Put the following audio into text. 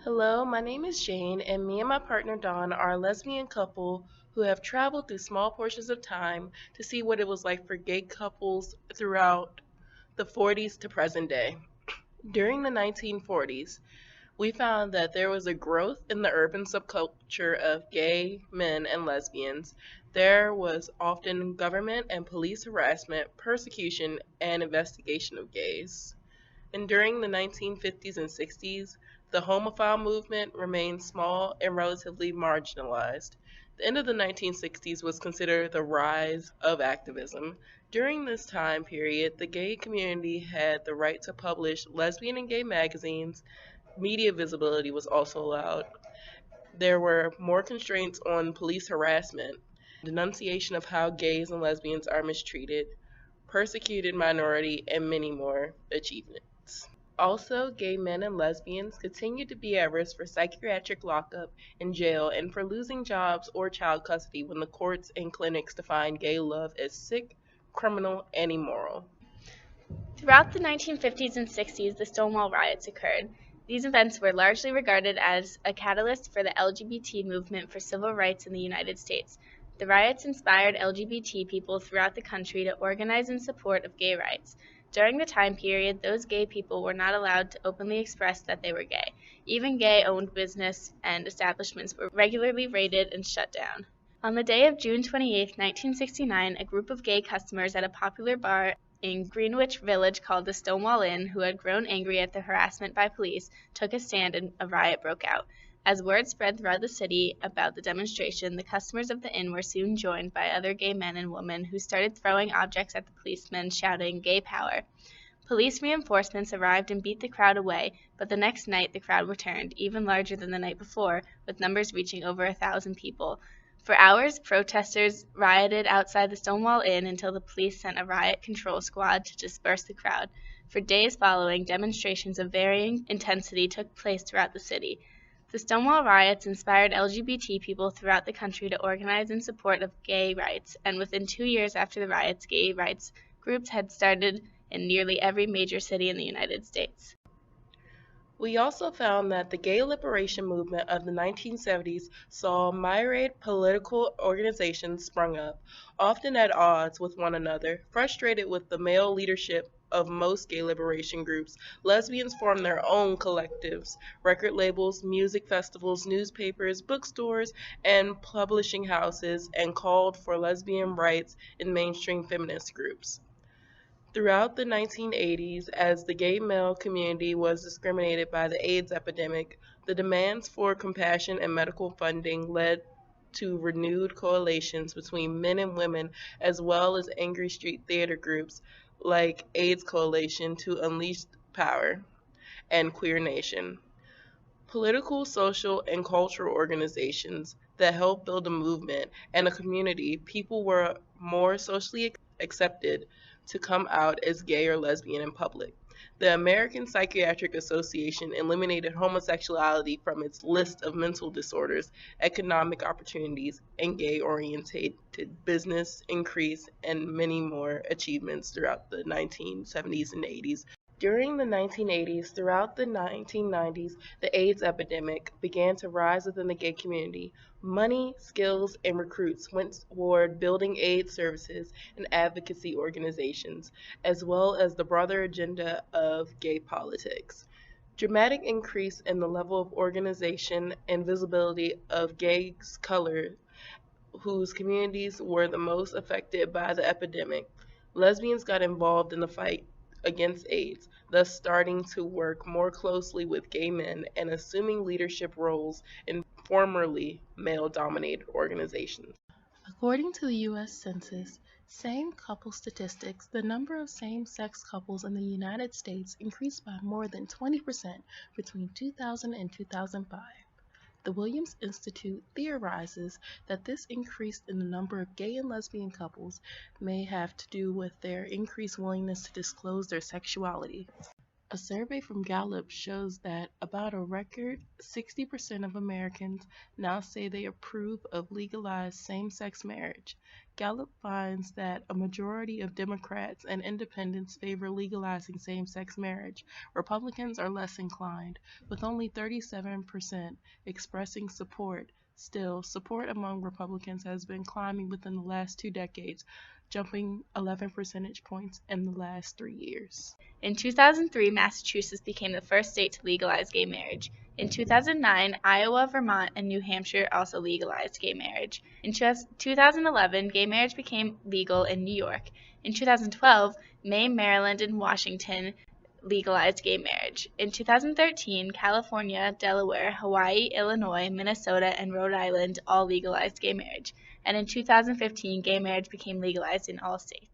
Hello, my name is Jane, and me and my partner Dawn are a lesbian couple who have traveled through small portions of time to see what it was like for gay couples throughout the 40s to present day. During the 1940s, we found that there was a growth in the urban subculture of gay men and lesbians. There was often government and police harassment, persecution, and investigation of gays. And during the 1950s and 60s, the homophile movement remained small and relatively marginalized. The end of the 1960s was considered the rise of activism. During this time period, the gay community had the right to publish lesbian and gay magazines. Media visibility was also allowed. There were more constraints on police harassment, denunciation of how gays and lesbians are mistreated, persecuted minority, and many more achievements. Also, gay men and lesbians continue to be at risk for psychiatric lockup in jail and for losing jobs or child custody when the courts and clinics define gay love as sick, criminal, and immoral. Throughout the 1950s and 60s, the Stonewall riots occurred. These events were largely regarded as a catalyst for the LGBT movement for civil rights in the United States. The riots inspired LGBT people throughout the country to organize in support of gay rights. During the time period, those gay people were not allowed to openly express that they were gay. Even gay-owned business and establishments were regularly raided and shut down. On the day of June 28, 1969, a group of gay customers at a popular bar in Greenwich Village called the Stonewall Inn, who had grown angry at the harassment by police, took a stand and a riot broke out. As word spread throughout the city about the demonstration, the customers of the inn were soon joined by other gay men and women who started throwing objects at the policemen, shouting, "Gay power." Police reinforcements arrived and beat the crowd away, but the next night the crowd returned, even larger than the night before, with numbers reaching over 1,000 people. For hours, protesters rioted outside the Stonewall Inn until the police sent a riot control squad to disperse the crowd. For days following, demonstrations of varying intensity took place throughout the city. The Stonewall riots inspired LGBT people throughout the country to organize in support of gay rights, and within 2 years after the riots, gay rights groups had started in nearly every major city in the United States. We also found that the gay liberation movement of the 1970s saw myriad political organizations sprung up, often at odds with one another. Frustrated with the male leadership of most gay liberation groups, lesbians formed their own collectives, record labels, music festivals, newspapers, bookstores, and publishing houses, and called for lesbian rights in mainstream feminist groups. Throughout the 1980s, as the gay male community was discriminated by the AIDS epidemic, the demands for compassion and medical funding led to renewed coalitions between men and women, as well as angry street theater groups like AIDS Coalition to Unleash Power and Queer Nation. Political, social, and cultural organizations that helped build a movement and a community, people were more socially accepted to come out as gay or lesbian in public. The American Psychiatric Association eliminated homosexuality from its list of mental disorders, economic opportunities, and gay oriented business increase, and many more achievements throughout the 1970s and 80s. During the 1980s, throughout the 1990s, the AIDS epidemic began to rise within the gay community. Money, skills, and recruits went toward building AIDS services and advocacy organizations, as well as the broader agenda of gay politics. Dramatic increase in the level of organization and visibility of gay color whose communities were the most affected by the epidemic. Lesbians got involved in the fight against AIDS, thus starting to work more closely with gay men and assuming leadership roles in formerly male dominated organizations. According to the U.S. Census same couple statistics, the number of same sex couples in the United States increased by more than 20% between 2000 and 2005. The Williams Institute theorizes that this increase in the number of gay and lesbian couples may have to do with their increased willingness to disclose their sexuality. A survey from Gallup shows that about a record 60% of Americans now say they approve of legalized same sex marriage. Gallup finds that a majority of Democrats and independents favor legalizing same sex marriage. Republicans are less inclined, with only 37% expressing support. Still, support among Republicans has been climbing within the last 2 decades, jumping 11 percentage points in the last 3 years. In 2003, Massachusetts became the first state to legalize gay marriage. In 2009, Iowa, Vermont, and New Hampshire also legalized gay marriage. In 2011, gay marriage became legal in New York. In 2012, Maine, Maryland, and Washington legalized gay marriage. In 2013, California, Delaware, Hawaii, Illinois, Minnesota, and Rhode Island all legalized gay marriage. And in 2015, gay marriage became legalized in all states.